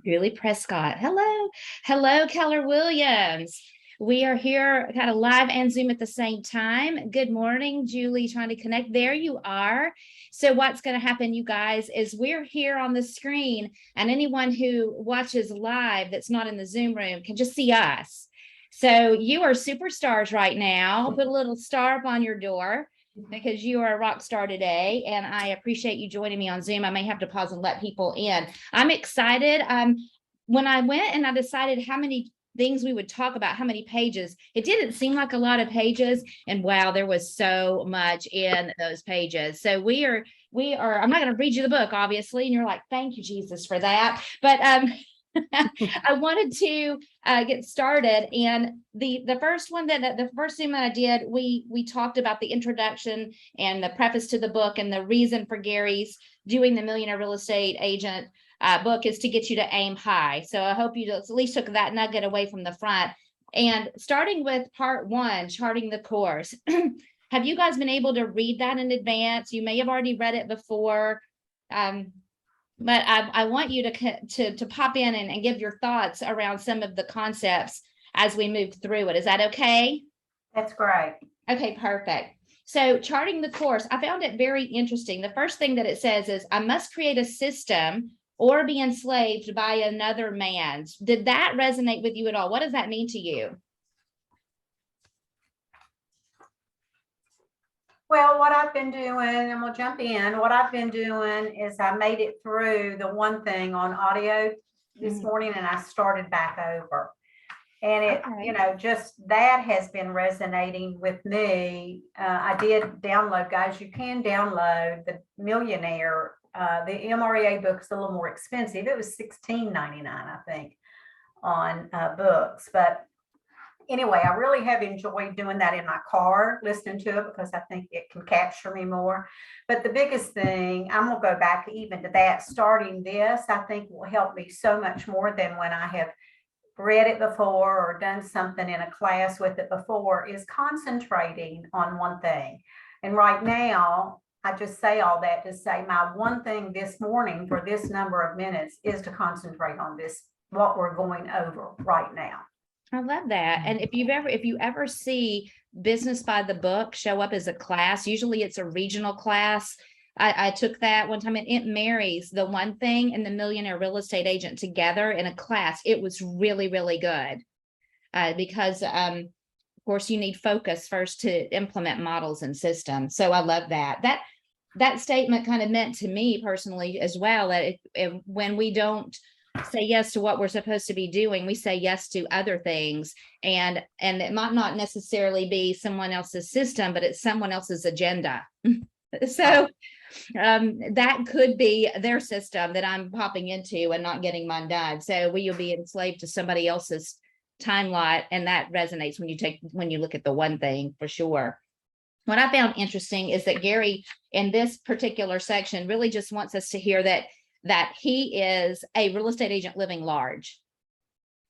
Julie Prescott. Hello. Hello, Keller Williams. We are here kind of live and Zoom at the same time. Good morning, Julie, trying to connect. There you are. So what's going to happen, you guys, is we're here on the screen, and anyone who watches live that's not in the Zoom room can just see us. So you are superstars right now. Put a little star up on your door because you are a rock star today, and I appreciate you joining me on Zoom. I may have to pause and let people in. I'm excited. When I went and I decided how many things we would talk about, how many pages, it didn't seem like a lot of pages, and wow, there was so much in those pages. So I'm not going to read you the book, obviously, and you're like, thank you, Jesus, for that. But I wanted to get started, and the first one the first thing that I did, we talked about the introduction and the preface to the book, and the reason for Gary's doing the Millionaire Real Estate Agent book is to get you to aim high. So I hope you at least took that nugget away from the front. And starting with part one, charting the course. Have you guys been able to read that in advance? You may have already read it before. But I want you to pop in and give your thoughts around some of the concepts as we move through it. Is that okay? That's great. Okay, perfect. So charting the course, I found it very interesting. The first thing that it says is, I must create a system or be enslaved by another man. Did that resonate with you at all? What does that mean to you? Well, what I've been doing, and we'll jump in, what I've been doing is I made it through the one thing on audio this morning, and I started back over. And it, just that has been resonating with me. I did download, guys, you can download the Millionaire. The MREA book is a little more expensive. It was $16.99, I think, on books. But anyway, I really have enjoyed doing that in my car, listening to it, because I think it can capture me more. But the biggest thing, I'm going to go back even to that, starting this, I think will help me so much more than when I have read it before or done something in a class with it before, is concentrating on one thing. And right now, I just say all that to say my one thing this morning for this number of minutes is to concentrate on this, what we're going over right now. I love that. And if you ever see Business by the Book show up as a class, usually it's a regional class. I took that one time, and it marries the one thing and the Millionaire Real Estate Agent together in a class. It was really, really good because, of course, you need focus first to implement models and systems. So I love that. That statement kind of meant to me personally as well, that when we don't say yes to what we're supposed to be doing, we say yes to other things, and it might not necessarily be someone else's system, but it's someone else's agenda. So that could be their system that I'm popping into and not getting mine done. So will you be enslaved to somebody else's time lot? And that resonates when you look at the one thing, for sure. What I found interesting is that Gary, in this particular section, really just wants us to hear that he is a real estate agent living large.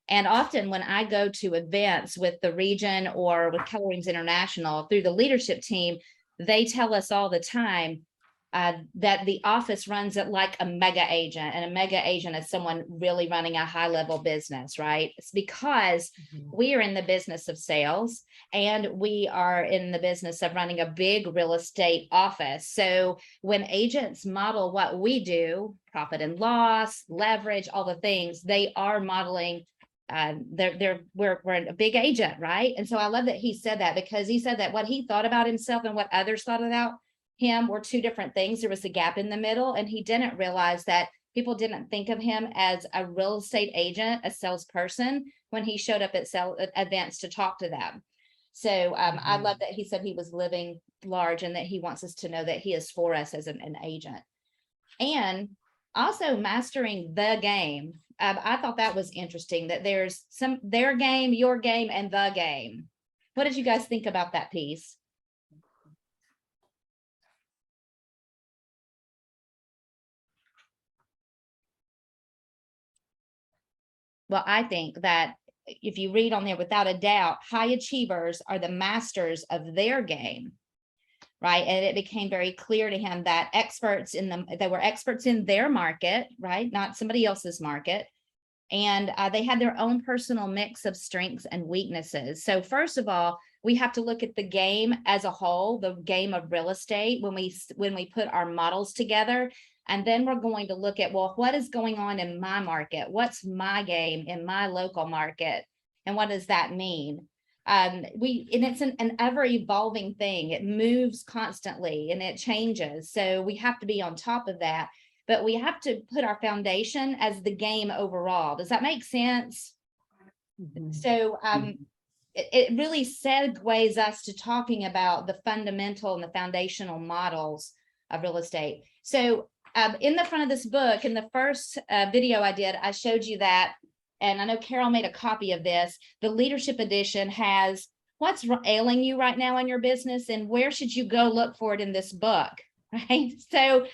And often when I go to events with the region or with Keller Williams International through the leadership team, they tell us all the time that the office runs it like a mega agent, and a mega agent is someone really running a high level business, right? It's because we are in the business of sales, and we are in the business of running a big real estate office. So when agents model what we do, profit and loss, leverage, all the things, they are modeling. We're a big agent, right? And so I love that he said that, because he said that what he thought about himself and what others thought about him were two different things. There was a gap in the middle, and he didn't realize that people didn't think of him as a real estate agent, a salesperson, when he showed up at events to talk to them. So I love that he said he was living large, and that he wants us to know that he is for us as an agent. And also mastering the game. I thought that was interesting, that there's their game, your game, and the game. What did you guys think about that piece? Well, I think that if you read on there, without a doubt, high achievers are the masters of their game, right? And it became very clear to him that they were experts in their market, right? Not somebody else's market. And they had their own personal mix of strengths and weaknesses. So first of all, we have to look at the game as a whole, the game of real estate, when we put our models together. And then we're going to look at, well, what is going on in my market? What's my game in my local market? And what does that mean? And it's an ever evolving thing. It moves constantly and it changes. So we have to be on top of that, but we have to put our foundation as the game overall. Does that make sense? So it really segues us to talking about the fundamental and the foundational models of real estate. So in the front of this book, in the first video I did, I showed you that, and I know Carol made a copy of this. The leadership edition has what's ailing you right now in your business and where should you go look for it in this book, right? So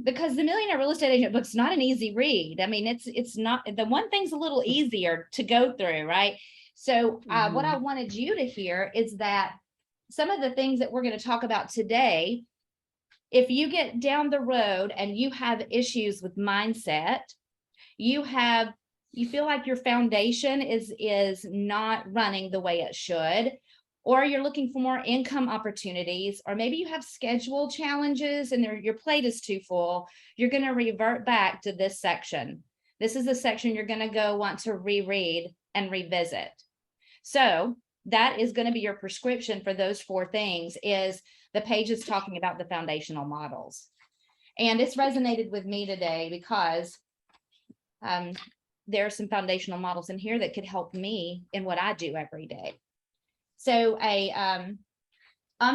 because the Millionaire Real Estate Agent book's not an easy read. I mean, it's not, the one thing's a little easier to go through, right? So what I wanted you to hear is that some of the things that we're going to talk about today, if you get down the road and you have issues with mindset, you feel like your foundation is not running the way it should, or you're looking for more income opportunities, or maybe you have schedule challenges and your plate is too full, you're going to revert back to this section. This is the section you're going to go want to reread and revisit. So that is going to be your prescription for those 4 things, is the page is talking about the foundational models. And it's resonated with me today because there are some foundational models in here that could help me in what I do every day. So on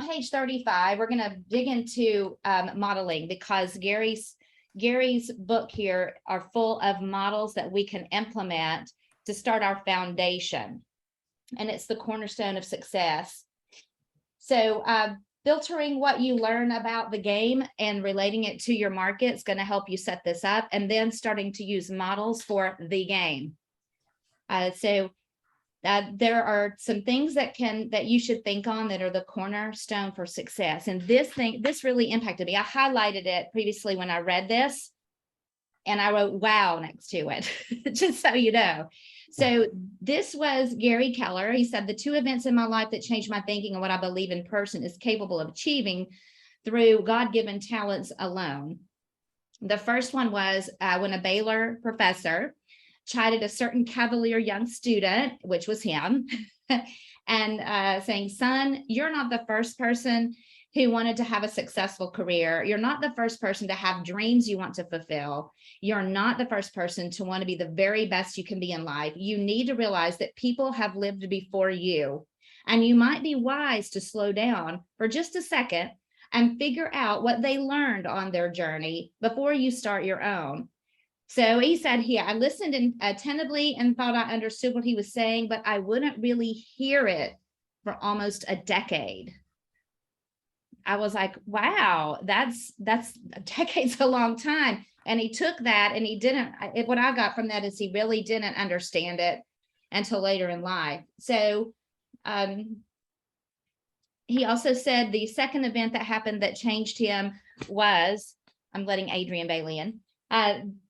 page 35, we're going to dig into modeling, because Gary's book here are full of models that we can implement to start our foundation. And it's the cornerstone of success. So filtering what you learn about the game and relating it to your market is going to help you set this up, and then starting to use models for the game. So there are some things that you should think on that are the cornerstone for success. And this really impacted me. I highlighted it previously when I read this, and I wrote "wow" next to it, just so you know. So this was Gary Keller. He said, the 2 events in my life that changed my thinking and what I believe in person is capable of achieving through God-given talents alone. The first one was when a Baylor professor chided a certain cavalier young student, which was him, and saying, son, you're not the first person who wanted to have a successful career. You're not the first person to have dreams you want to fulfill. You're not the first person to want to be the very best you can be in life. You need to realize that people have lived before you, and you might be wise to slow down for just a second and figure out what they learned on their journey before you start your own. So he said, I listened attentively and thought I understood what he was saying, but I wouldn't really hear it for almost a decade. I was like, wow, that's decade's a long time. And he took that and he didn't, what I got from that is he really didn't understand it until later in life. So he also said the second event that happened that changed him was, I'm letting Adrian Bailey in,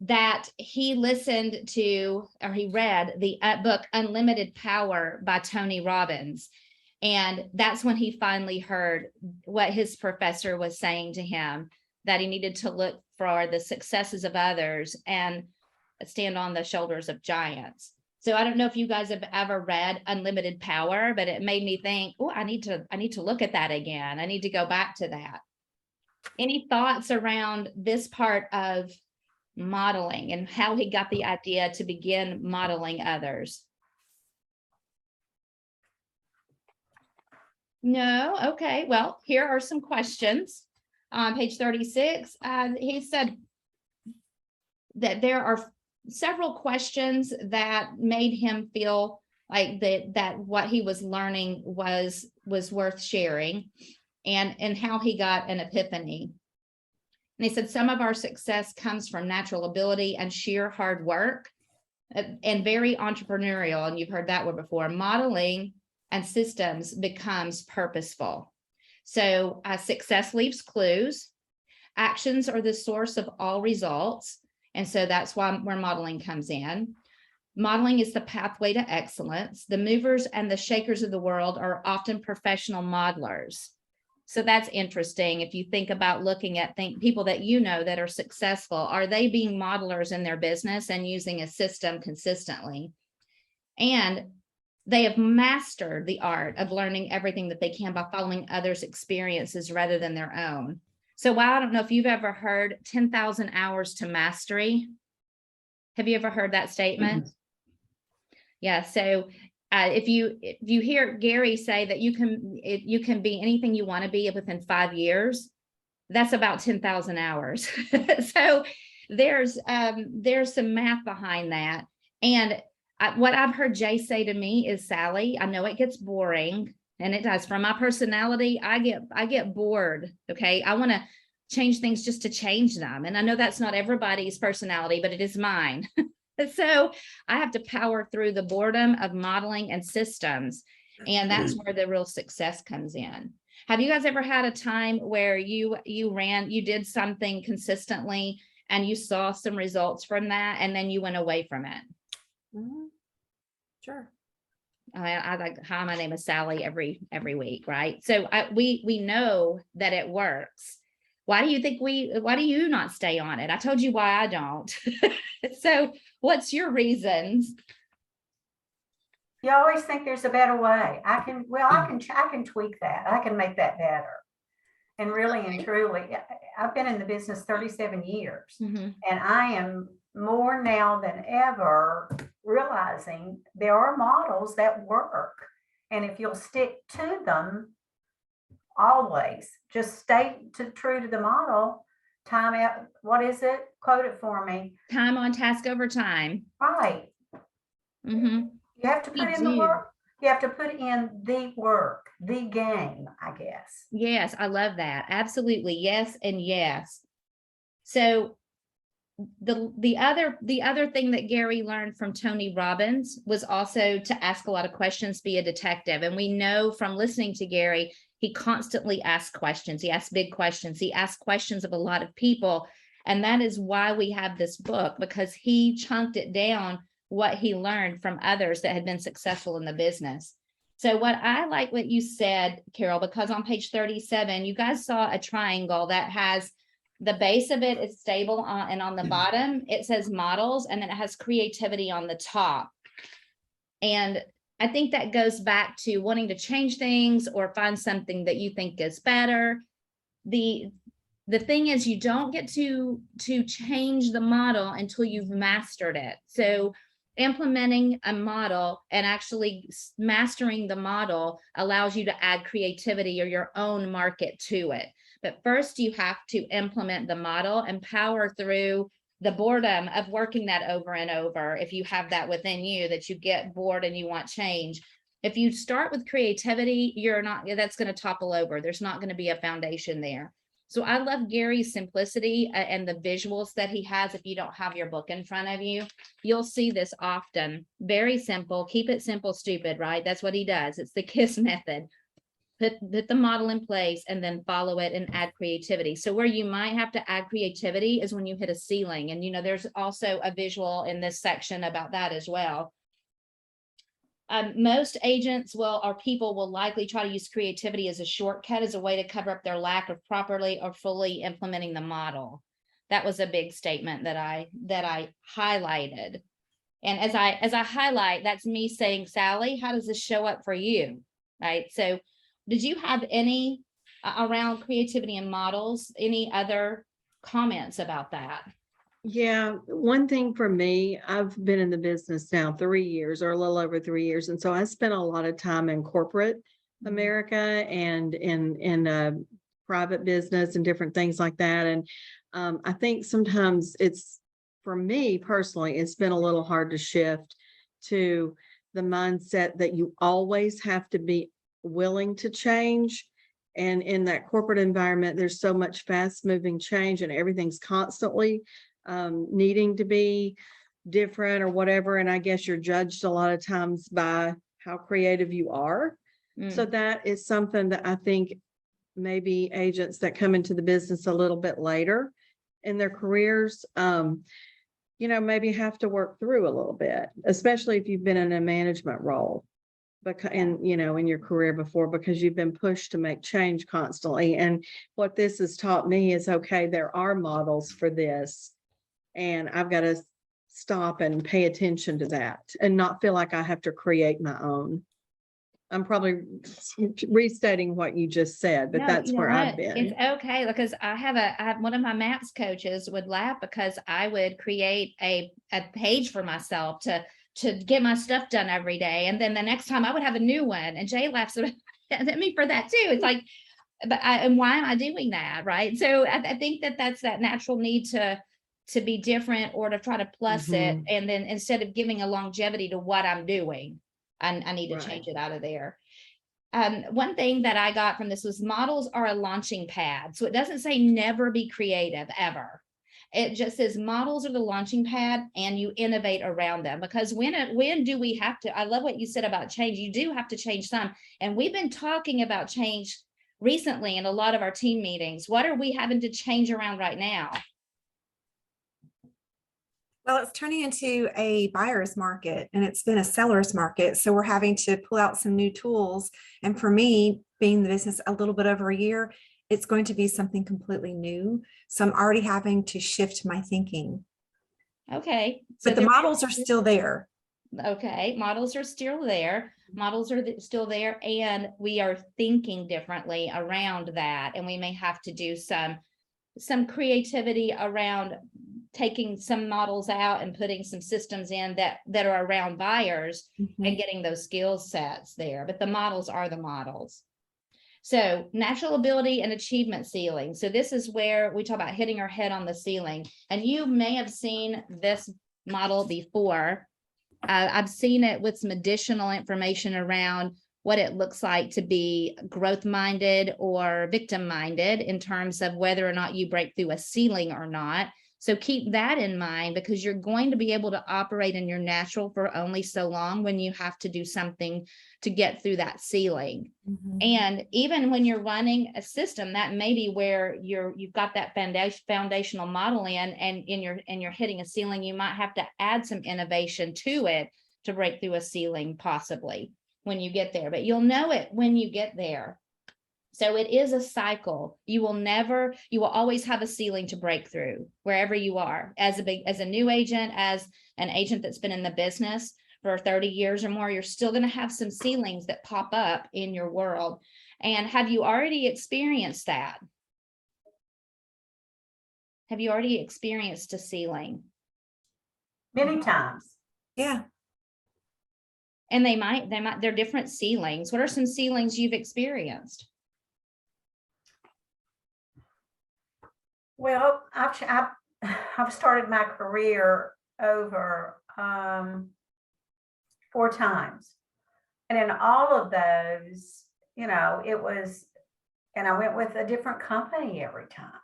that he listened to, or he read the book Unlimited Power by Tony Robbins. And that's when he finally heard what his professor was saying to him, that he needed to look for the successes of others and stand on the shoulders of giants. So I don't know if you guys have ever read Unlimited Power, but it made me think, oh, I need to look at that again. I need to go back to that. Any thoughts around this part of modeling and how he got the idea to begin modeling others? No? Okay. Well, here are some questions. On page 36, he said that there are several questions that made him feel like that what he was learning was worth sharing, and how he got an epiphany. And he said some of our success comes from natural ability and sheer hard work, and very entrepreneurial. And you've heard that word before. Modeling and systems becomes purposeful. So success leaves clues. Actions are the source of all results. And so that's where modeling comes in. Modeling is the pathway to excellence. The movers and the shakers of the world are often professional modelers. So that's interesting. If you think about looking at people that you know that are successful, are they being modelers in their business and using a system consistently? And they have mastered the art of learning everything that they can by following others' experiences rather than their own. So while I don't know if you've ever heard 10,000 hours to mastery. Have you ever heard that statement? Mm-hmm. Yeah. So if you hear Gary say that you can be anything you want to be within 5 years, that's about 10,000 hours. So there's some math behind that. And what I've heard Jay say to me is, Sally, I know it gets boring, and it does. From my personality, I get bored. Okay. I want to change things just to change them. And I know that's not everybody's personality, but it is mine. So I have to power through the boredom of modeling and systems. And that's where the real success comes in. Have you guys ever had a time where you did something consistently and you saw some results from that and then you went away from it? Mm-hmm. Sure. I like, hi, my name is Sally every week, right? So we know that it works. Why do you not stay on it? I told you why I don't. So what's your reasons? You always think there's a better way. I can tweak that. I can make that better. And really and truly, I've been in the business 37 years, and I am more now than ever realizing there are models that work. And if you'll stick to them, always just stay true to the model. Time out. What is it? Quote it for me. Time on task over time. Right. You have to put in the work. You have to put in the work, the game, I guess. Yes, I love that. Absolutely. Yes and yes. So the other thing that Gary learned from Tony Robbins was also to ask a lot of questions, be a detective. And we know from listening to Gary, he constantly asks questions. He asks big questions. He asks questions of a lot of people. And that is why we have this book, because he chunked it down what he learned from others that had been successful in the business. So what I like what you said, Carol, because on page 37, you guys saw a triangle that has the base of it is stable and on the bottom, it says models, and then it has creativity on the top. And I think that goes back to wanting to change things or find something that you think is better. The thing is, you don't get to change the model until you've mastered it. So implementing a model and actually mastering the model allows you to add creativity or your own market to it. But first you have to implement the model and power through the boredom of working that over and over. If you have that within you, that you get bored and you want change. If you start with creativity, that's going to topple over. There's not going to be a foundation there. So I love Gary's simplicity and the visuals that he has. If you don't have your book in front of you, you'll see this often. Very simple. Keep it simple, stupid, right? That's what he does. It's the KISS method. Put the model in place and then follow it and add creativity. So where you might have to add creativity is when you hit a ceiling. And, there's also a visual in this section about that as well. Most agents people will likely try to use creativity as a shortcut, as a way to cover up their lack of properly or fully implementing the model. That was a big statement that I highlighted. And as I highlight, that's me saying, Sally, how does this show up for you? Right. So did you have any around creativity and models, any other comments about that? Yeah, one thing for me, I've been in the business now 3 years or a little over 3 years. And so I spent a lot of time in corporate America and in private business and different things like that. And I think sometimes for me personally, it's been a little hard to shift to the mindset that you always have to be willing to change. And in that corporate environment, there's so much fast moving change and everything's constantly needing to be different or whatever. And I guess you're judged a lot of times by how creative you are. So that is something that I think maybe agents that come into the business a little bit later in their careers maybe have to work through a little bit, especially if you've been in a management role. Because, and in your career before, because you've been pushed to make change constantly. And what this has taught me is, okay, there are models for this, and I've got to stop and pay attention to that and not feel like I have to create my own. I'm probably restating what you just said, but No, that's you know where I've what? been. It's okay because I have one of my maps coaches would laugh because I would create a page for myself to get my stuff done every day. And then the next time I would have a new one. And Jay laughs at me for that too. It's like, and why am I doing that? Right. So I think that's that natural need to be different or to try to plus it. Mhm. And then instead of giving a longevity to what I'm doing, I need to Right. change it out of there. One thing that I got from this was models are a launching pad. So it doesn't say never be creative ever. It just says models are the launching pad and you innovate around them, because when do we have to, I love what you said about change. You do have to change some. And we've been talking about change recently in a lot of our team meetings. What are we having to change around right now? Well, it's turning into a buyer's market and it's been a seller's market. So we're having to pull out some new tools. And for me, being in the business a little bit over a year, it's going to be something completely new. So I'm already having to shift my thinking. Okay. But the models are still there. Okay. Models are still there. Models are still there. And we are thinking differently around that. And we may have to do some creativity around taking some models out and putting some systems in that are around buyers and getting those skill sets there. But the models are the models. So natural ability and achievement ceiling. So this is where we talk about hitting our head on the ceiling. And you may have seen this model before. I've seen it with some additional information around what it looks like to be growth minded or victim minded in terms of whether or not you break through a ceiling or not. So keep that in mind, because you're going to be able to operate in your natural for only so long when you have to do something to get through that ceiling. And even when you're running a system, that may be where you've got that foundational model in, and you're hitting a ceiling, you might have to add some innovation to it to break through a ceiling possibly when you get there, but you'll know it when you get there. So it is a cycle. You will always have a ceiling to break through wherever you are, as a new agent, as an agent that's been in the business for 30 years or more. You're still going to have some ceilings that pop up in your world. And have you already experienced that? Have you already experienced a ceiling? Many times. Yeah. And they're different ceilings. What are some ceilings you've experienced? Well, I've started my career over 4 times. And in all of those, it was, and I went with a different company every time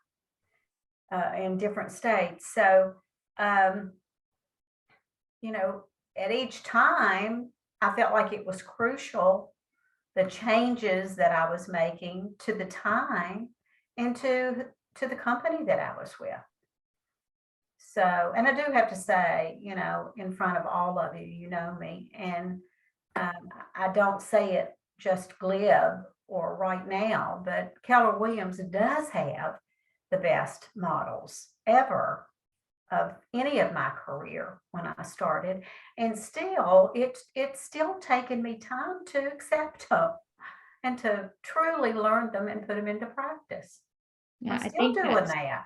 in different states. So, at each time, I felt like it was crucial, the changes that I was making to the time and to the company that I was with. So, and I do have to say, in front of all of you, you know me, and I don't say it just glib or right now, but Keller Williams does have the best models ever of any of my career when I started. And still, it's still taken me time to accept them and to truly learn them and put them into practice. Yeah, I'm still doing that.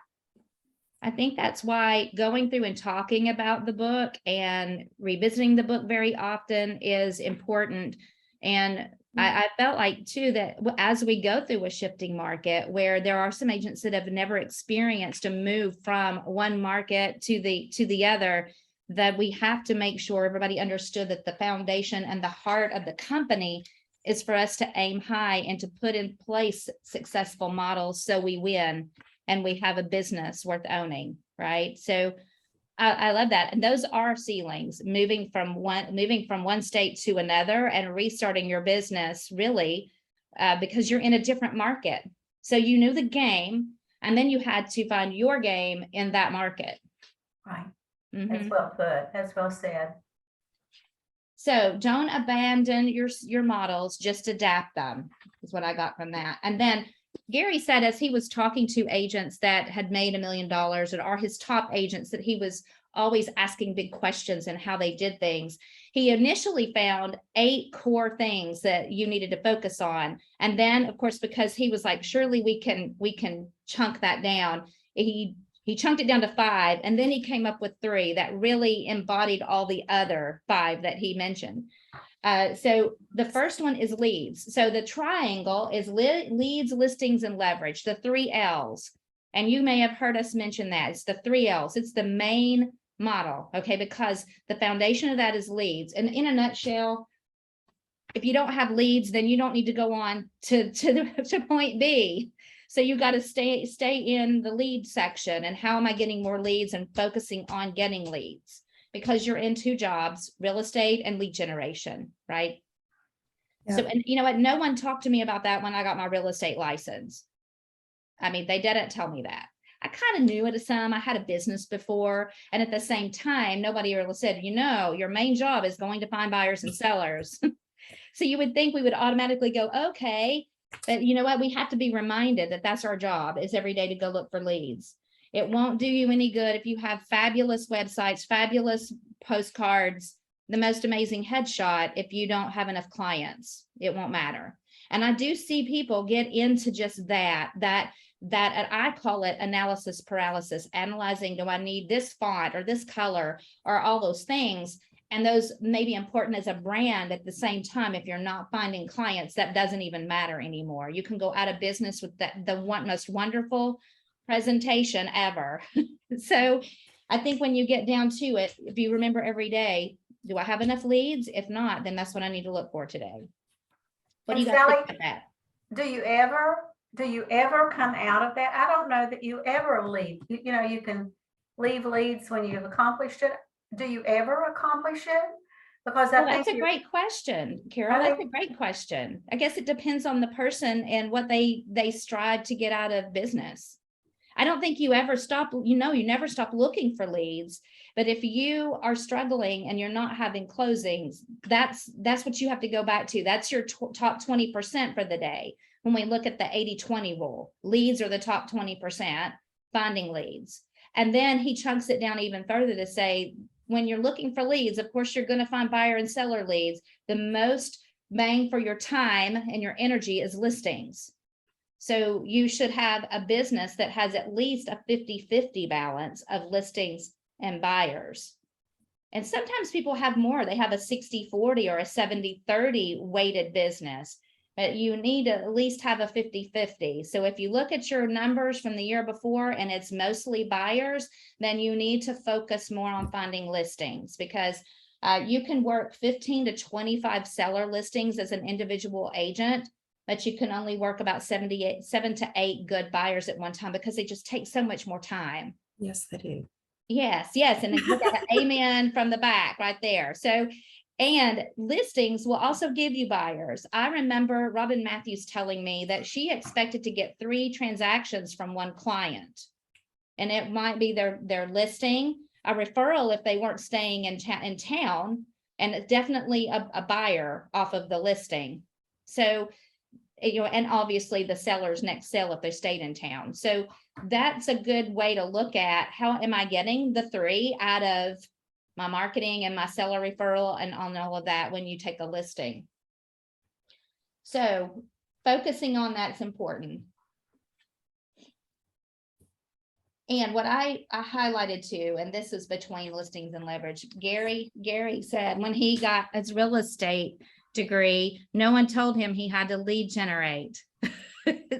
I think that's why going through and talking about the book and revisiting the book very often is important. And I felt like too, that as we go through a shifting market where there are some agents that have never experienced a move from one market to the other, that we have to make sure everybody understood that the foundation and the heart of the company is for us to aim high and to put in place successful models so we win and we have a business worth owning, right? So I love that. And those are ceilings, moving from one state to another and restarting your business, really, because you're in a different market. So you knew the game, and then you had to find your game in that market. Right. That's Mhm. well put. That's well said. So don't abandon your models, just adapt them, is what I got from that. And then Gary said, as he was talking to agents that had made $1 million and are his top agents, that he was always asking big questions and how they did things. He initially found 8 core things that you needed to focus on. And then, of course, because he was like, surely we can chunk that down. He chunked it down to 5, and then he came up with 3 that really embodied all the other 5 that he mentioned. So the first one is leads. So the triangle is leads, listings, and leverage, the 3 L's. And you may have heard us mention that. It's the 3 L's. It's the main model, okay? Because the foundation of that is leads. And in a nutshell, if you don't have leads, then you don't need to go on to point B. So you got to stay in the lead section. And how am I getting more leads and focusing on getting leads? Because you're in 2 jobs, real estate and lead generation, right? Yep. So, and you know what? No one talked to me about that when I got my real estate license. I mean, they didn't tell me that. I kind of knew it some. I had a business before. And at the same time, nobody really said, you know, your main job is going to find buyers and sellers. So you would think we would automatically go, okay. But you know what? We have to be reminded that that's our job, is every day to go look for leads. It won't do you any good if you have fabulous websites, fabulous postcards, the most amazing headshot. If you don't have enough clients, it won't matter. And I do see people get into just that I call it analysis paralysis, analyzing, do I need this font or this color or all those things? And those may be important as a brand. At the same time, if you're not finding clients, that doesn't even matter anymore. You can go out of business with the most wonderful presentation ever. So I think when you get down to it, if you remember every day, do I have enough leads? If not, then that's what I need to look for today. What do you And guys Sally, think about that? do you ever come out of that? I don't know that you ever leave. You know, you can leave leads when you've accomplished it. Do you ever accomplish it? Because I Well, think that's a great question, Carol. That's a great question. I guess it depends on the person and what they strive to get out of business. I don't think you ever stop, you never stop looking for leads. But if you are struggling and you're not having closings, that's what you have to go back to. That's your top 20% for the day. When we look at the 80-20 rule, leads are the top 20%, finding leads. And then he chunks it down even further to say, when you're looking for leads, of course, you're going to find buyer and seller leads. The most bang for your time and your energy is listings. So you should have a business that has at least a 50-50 balance of listings and buyers. And sometimes people have more. They have a 60-40 or a 70-30 weighted business, but you need to at least have a 50-50. So if you look at your numbers from the year before and it's mostly buyers, then you need to focus more on finding listings, because you can work 15 to 25 seller listings as an individual agent, but you can only work about 7 to 8 good buyers at one time, because they just take so much more time. Yes, they do. Yes. And we got an amen from the back right there. So, and listings will also give you buyers. I remember Robin Matthews telling me that she expected to get 3 transactions from one client. And it might be their listing, a referral if they weren't staying in town, and definitely a buyer off of the listing. So, and obviously the seller's next sale if they stayed in town. So that's a good way to look at, how am I getting the 3 out of my marketing and my seller referral and on all of that when you take a listing. So focusing on that's important. And what I highlighted too, and this is between listings and leverage, Gary said when he got his real estate degree, no one told him he had to lead generate.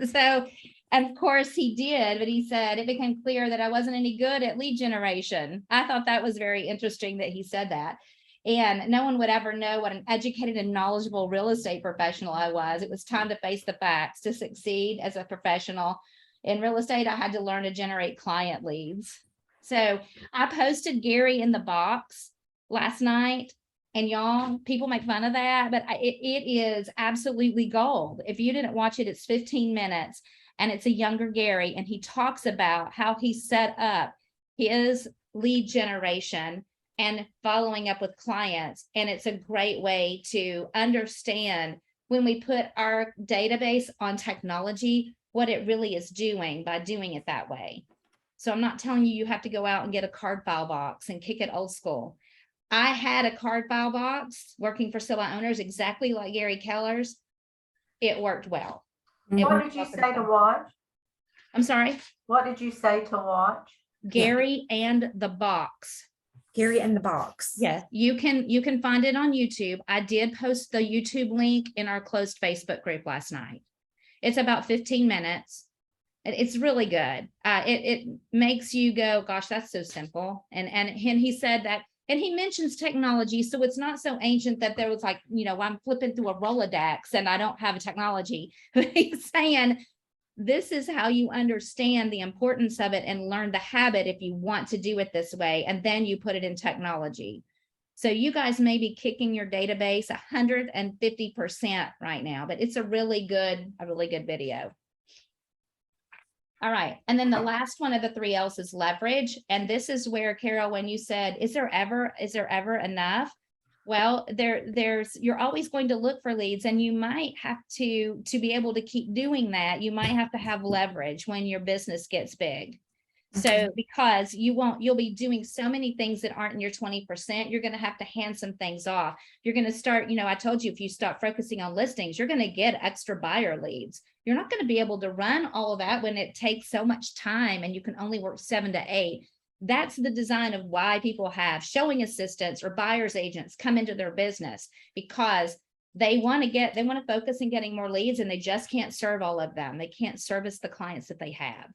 So, and of course he did, but he said it became clear that I wasn't any good at lead generation. I thought that was very interesting that he said that. And no one would ever know what an educated and knowledgeable real estate professional I was. It was time to face the facts. To succeed as a professional in real estate, I had to learn to generate client leads. So I posted Gary in the box last night. And y'all, people make fun of that, but it is absolutely gold. If you didn't watch it, it's 15 minutes and it's a younger Gary. And he talks about how he set up his lead generation and following up with clients. And it's a great way to understand when we put our database on technology, what it really is doing by doing it that way. So I'm not telling you, you have to go out and get a card file box and kick it old school. I had a card file box working for Silla owners, exactly like Gary Keller's. It worked well. It What worked did you well for say to them. watch? I'm sorry, What did you say to watch? Gary and the box. Gary and the box. Yeah, you can find it on YouTube. I did post the YouTube link in our closed Facebook group last night. It's about 15 minutes. It's really good. It makes you go, gosh, that's so simple. And he said that, and he mentions technology. So it's not so ancient that there was like, I'm flipping through a Rolodex and I don't have a technology. He's saying, this is how you understand the importance of it and learn the habit if you want to do it this way. And then you put it in technology. So you guys may be kicking your database 150% right now, but it's a really good video. All right. And then the last one of the 3 L's is leverage. And this is where, Carol, when you said, is there ever enough? Well, you're always going to look for leads, and you might have to be able to keep doing that. You might have to have leverage when your business gets big. So because you'll be doing so many things that aren't in your 20%, you're going to have to hand some things off. You're going to start, I told you, if you start focusing on listings, you're going to get extra buyer leads. You're not going to be able to run all of that when it takes so much time and you can only work 7 to 8. That's the design of why people have showing assistants or buyer's agents come into their business, because they want to focus on getting more leads, and they just can't serve all of them. They can't service the clients that they have.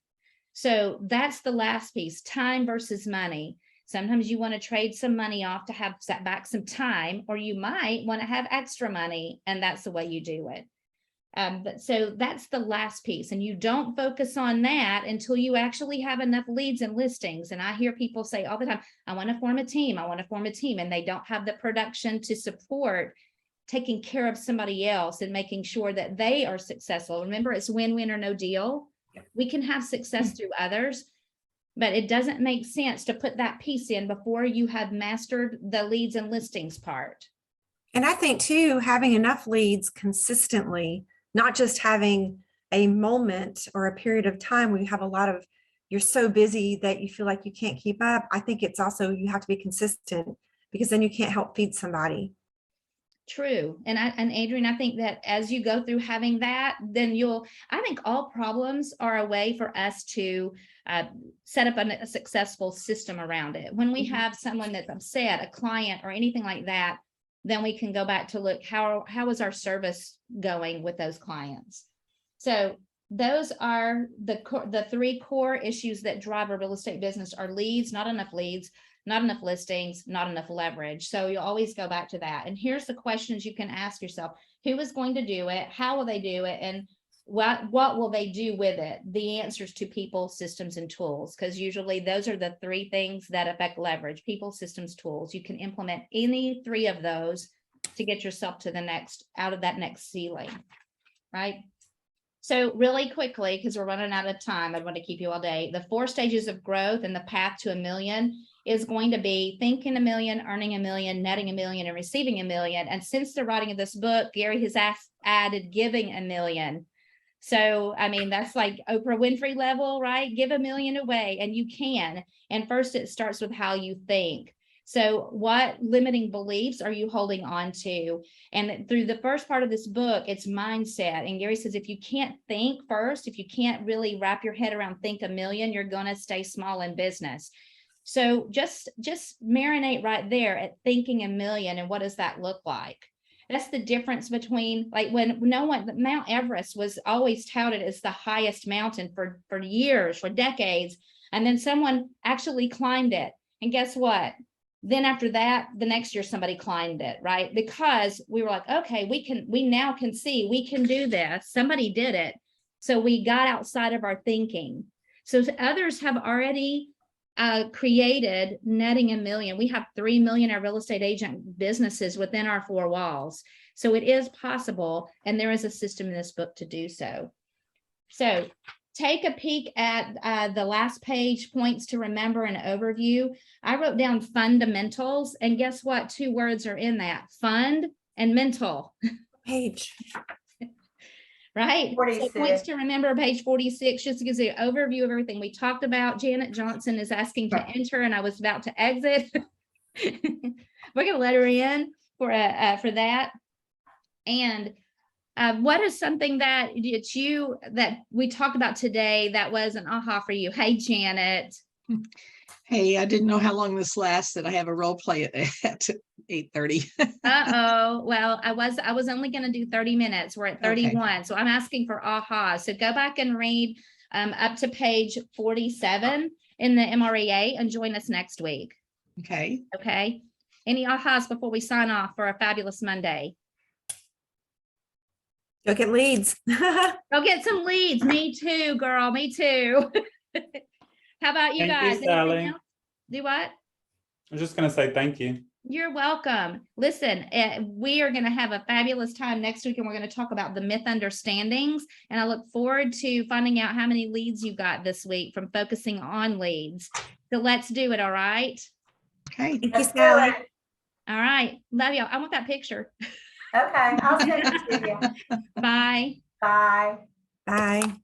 So that's the last piece, time versus money. Sometimes you want to trade some money off to have set back some time, or you might want to have extra money, and that's the way you do it. So that's the last piece. And you don't focus on that until you actually have enough leads and listings. And I hear people say all the time, I want to form a team. I want to form a team. And they don't have the production to support taking care of somebody else and making sure that they are successful. Remember, it's win-win or no deal. We can have success through others, but it doesn't make sense to put that piece in before you have mastered the leads and listings part. And I think too, having enough leads consistently, not just having a moment or a period of time where you have you're so busy that you feel like you can't keep up. I think it's also, you have to be consistent, because then you can't help feed somebody. True. And Adrienne, I think that as you go through having that, then I think all problems are a way for us to set up a successful system around it. When we have someone that's upset, a client or anything like that, then we can go back to look, how is our service going with those clients? So those are the 3 core issues that drive a real estate business are leads, not enough leads, not enough listings, not enough leverage. So you always go back to that. And here's the questions you can ask yourself. Who is going to do it? How will they do it? And what will they do with it? The answers to people, systems, and tools, because usually those are the 3 things that affect leverage: people, systems, tools. You can implement any 3 of those to get yourself to out of that next ceiling, right? So really quickly, because we're running out of time, I want to keep you all day. The 4 stages of growth and the path to $1 million is going to be thinking $1 million, earning $1 million, netting $1 million, and receiving $1 million. And since the writing of this book, Gary has added giving $1 million. So, I mean, that's like Oprah Winfrey level, right? Give $1 million away, and you can. And first, it starts with how you think. So what limiting beliefs are you holding on to? And through the first part of this book, it's mindset. And Gary says, if you can't think first, if you can't really wrap your head around think $1 million, you're going to stay small in business. So just marinate right there at thinking $1 million. And what does that look like? That's the difference between, like, when Mount Everest was always touted as the highest mountain for years, for decades. And then someone actually climbed it. And guess what? Then after that, the next year, somebody climbed it, right? Because we were like, okay, we now can see we can do this. Somebody did it. So we got outside of our thinking. So others have already created netting $1 million. We have 3 Millionaire Real Estate Agent businesses within our 4 walls. So it is possible. And there is a system in this book to do so. So take a peek at the last page, points to remember and overview. I wrote down fundamentals, and guess what? 2 words are in that, fund and mental, Page. right? So 46. points to remember, page 46, just gives you an overview of everything we talked about. Janet Johnson is asking to enter, and I was about to exit. We're gonna let her in for that. And what is something that that we talked about today that was an aha for you? Hey, Janet. Hey, I didn't know how long this lasted. I have a role play at 8:30. Uh-oh. Well, I was only going to do 30 minutes. We're at 31. So I'm asking for aha. So go back and read up to page 47 in the MREA and join us next week. Okay. Okay. Any ahas before we sign off for a fabulous Monday? Go get leads. Go get some leads. Me too, girl. Me too. How about you Thank guys? you, Sally. Anything else? Do what? I'm just going to say thank you. You're welcome. Listen, we are going to have a fabulous time next week, and we're going to talk about the misunderstandings. And I look forward to finding out how many leads you got this week from focusing on leads. So let's do it. All right. Okay. Thank you, Let's do Sally. it. All right. Love y'all. I want that picture. Okay, I'll send it to you. Bye. Bye. Bye.